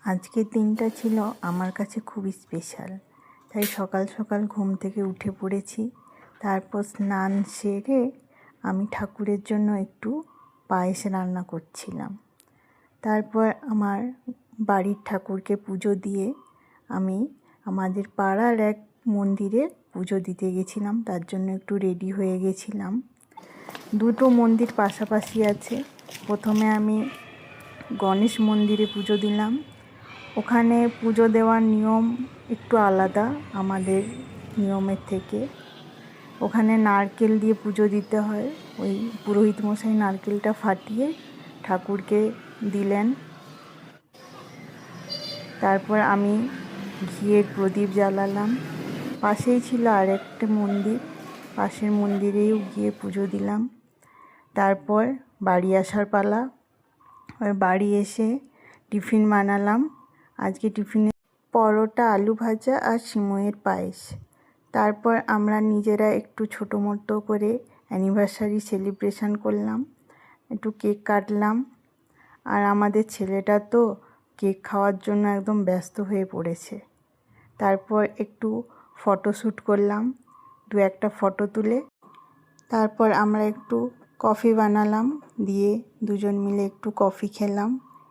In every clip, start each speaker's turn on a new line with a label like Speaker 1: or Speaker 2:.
Speaker 1: আজকের দিনটা ছিল আমার কাছে খুবই স্পেশাল। তাই সকাল সকাল ঘুম থেকে উঠে পড়েছি। তারপর স্নান সেরে আমি ঠাকুরের জন্য একটু পায়েস রান্না করছিলাম। তারপর আমার বাড়ির ঠাকুরকে পুজো দিয়ে আমি আমাদের পাড়ার এক মন্দিরে পুজো দিতে গেছিলাম। তার জন্য একটু রেডি হয়ে গেছিলাম। দুটো মন্দির পাশাপাশি আছে। প্রথমে আমি গণেশ মন্দিরে পুজো দিলাম। ওখানে পুজো দেওয়ার নিয়ম একটু আলাদা আমাদের নিয়মের থেকে। ওখানে নারকেল দিয়ে পুজো দিতে হয়। ওই পুরোহিত মশাই নারকেলটা ফাটিয়ে ঠাকুরকে দিলেন। তারপর আমি ঘিয়ের প্রদীপ জ্বালালাম। পাশেই ছিল আরেকটা মন্দির, পাশের মন্দিরেও গিয়ে পুজো দিলাম। তারপর বাড়ি আসার পালা। বাড়ি এসে টিফিন বানালাম। আজকে টিফিনে পরোটা, আলু ভাজা আর সিমইয়ের পায়েস। তারপর আমরা নিজেরা একটু ছোটো মতো করে অ্যানিভার্সারি সেলিব্রেশন করলাম। একটু কেক কাটলাম। আর আমাদের ছেলেটা তো কেক খাওয়ার জন্য একদম ব্যস্ত হয়ে পড়েছে। তারপর একটু ফটোশ্যুট করলাম, দু একটা ফটো তুলে। তারপর আমরা একটু কফি বানালাম, দিয়ে দুজন মিলে একটু কফি খেলাম।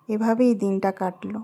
Speaker 1: এভাবেই দিনটা কাটলো।